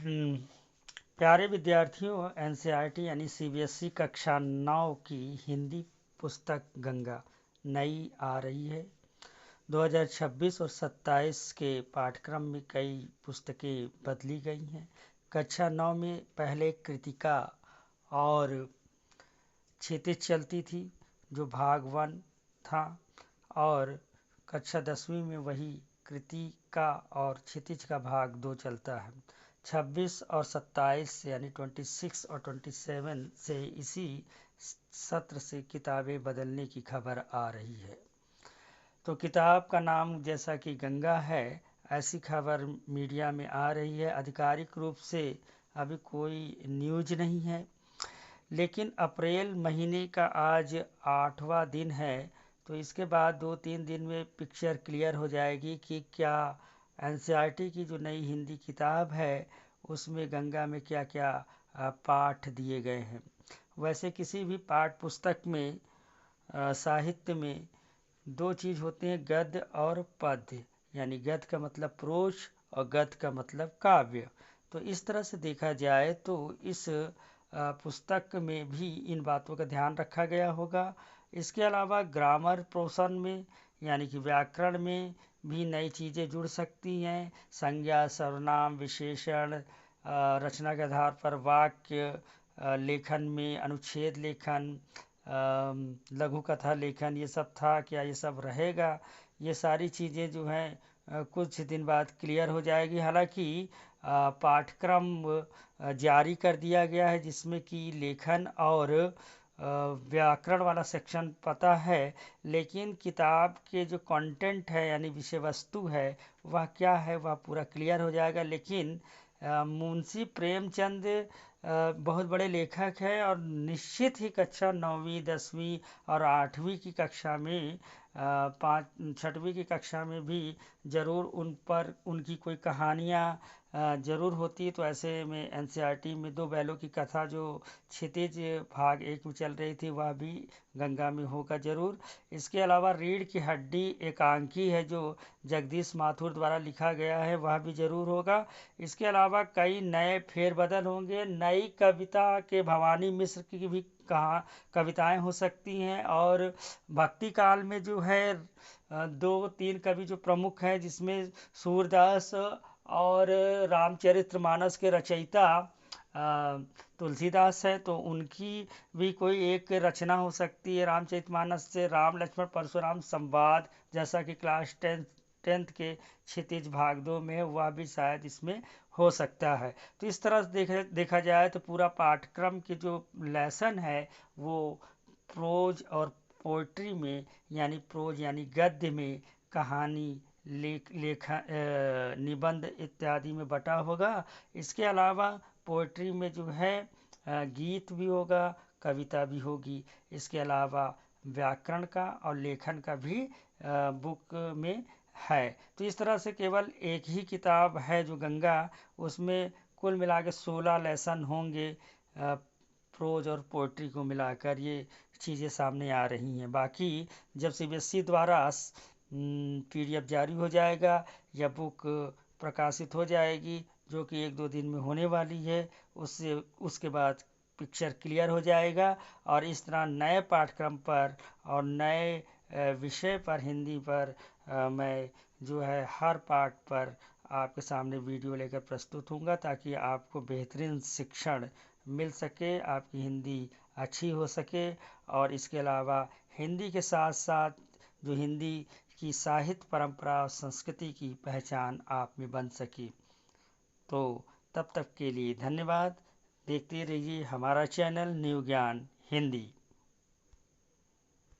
हम्म, प्यारे विद्यार्थियों, एनसीईआरटी यानी सीबीएसई कक्षा 9 की हिंदी पुस्तक गंगा नई आ रही है। 2026 और 27 के पाठ्यक्रम में कई पुस्तकें बदली गई हैं। कक्षा 9 में पहले कृतिका और क्षितिज चलती थी, जो भाग 1 था, और कक्षा 10वीं में वही कृतिका और क्षितिज का भाग 2 चलता है। 26 और 27 यानी 26 और 27 से इसी सत्र से किताबें बदलने की खबर आ रही है। तो किताब का नाम जैसा कि गंगा है, ऐसी खबर मीडिया में आ रही है। आधिकारिक रूप से अभी कोई न्यूज नहीं है, लेकिन अप्रैल महीने का आज 8वां दिन है, तो इसके बाद 2-3 दिन में पिक्चर क्लियर हो जाएगी कि क्या एनसीईआरटी की जो नई हिंदी किताब है उसमें गंगा में क्या क्या पाठ दिए गए हैं। वैसे किसी भी पाठ पुस्तक में साहित्य में दो चीज़ होते हैं, गद्य और पद्य। यानी गद्य का मतलब प्रोज और गद्य का मतलब काव्य। तो इस तरह से देखा जाए तो इस पुस्तक में भी इन बातों का ध्यान रखा गया होगा। इसके अलावा ग्रामर पोर्शन में यानी कि व्याकरण में भी नई चीज़ें जुड़ सकती हैं। संज्ञा, सर्वनाम, विशेषण, रचना के आधार पर वाक्य लेखन में अनुच्छेद लेखन, लघु कथा लेखन, ये सब था। क्या ये सब रहेगा? ये सारी चीज़ें जो हैं कुछ दिन बाद क्लियर हो जाएगी। हालांकि पाठ्यक्रम जारी कर दिया गया है जिसमें कि लेखन और व्याकरण वाला सेक्शन पता है, लेकिन किताब के जो कंटेंट है यानी विषय वस्तु है वह क्या है वह पूरा क्लियर हो जाएगा। लेकिन मुंशी प्रेमचंद बहुत बड़े लेखक हैं और निश्चित ही कक्षा 9वीं 10वीं और 8वीं की कक्षा में 6वीं की कक्षा में भी ज़रूर उन पर उनकी कोई कहानियाँ ज़रूर होती। तो ऐसे में एनसीईआरटी में 2 बैलों की कथा जो क्षितिज भाग 1 में चल रही थी वह भी गंगा में होगा ज़रूर। इसके अलावा रीढ़ की हड्डी एकांकी है जो जगदीश माथुर द्वारा लिखा गया है, वह भी ज़रूर होगा। इसके अलावा कई नए फेरबदल होंगे। नई कविता के भवानी मिश्र की भी कविताएं हो सकती हैं, और भक्ति काल में जो है 2-3 कवि जो प्रमुख हैं, जिसमें सूरदास और रामचरितमानस के रचयिता तुलसीदास है, तो उनकी भी कोई एक रचना हो सकती है रामचरितमानस से। राम लक्ष्मण परशुराम संवाद जैसा कि क्लास 10th के क्षितिज भाग 2 में है, वह भी शायद इसमें हो सकता है। तो इस तरह से देखा जाए तो पूरा पाठ्यक्रम की जो लेसन है वो प्रोज और पोइट्री में यानी प्रोज यानी गद्य में कहानी, निबंध इत्यादि में बटा होगा। इसके अलावा पोइट्री में जो है गीत भी होगा, कविता भी होगी। इसके अलावा व्याकरण का और लेखन का भी बुक में है। तो इस तरह से केवल एक ही किताब है जो गंगा, उसमें कुल मिला के 16 लेसन होंगे। प्रोज और पोइट्री को मिलाकर ये चीज़ें सामने आ रही हैं। बाकी जब सीबीएसई द्वारा पीडीएफ जारी हो जाएगा या बुक प्रकाशित हो जाएगी, जो कि 1-2 दिन में होने वाली है, उसके बाद पिक्चर क्लियर हो जाएगा। और इस तरह नए पाठ्यक्रम पर और नए विषय पर हिंदी पर मैं जो है हर पाठ पर आपके सामने वीडियो लेकर प्रस्तुत होऊंगा, ताकि आपको बेहतरीन शिक्षण मिल सके, आपकी हिंदी अच्छी हो सके। और इसके अलावा हिंदी के साथ साथ जो हिंदी की साहित्य परंपरा और संस्कृति की पहचान आप में बन सके। तो तब तक के लिए धन्यवाद। देखते रहिए हमारा चैनल न्यू ज्ञान हिंदी।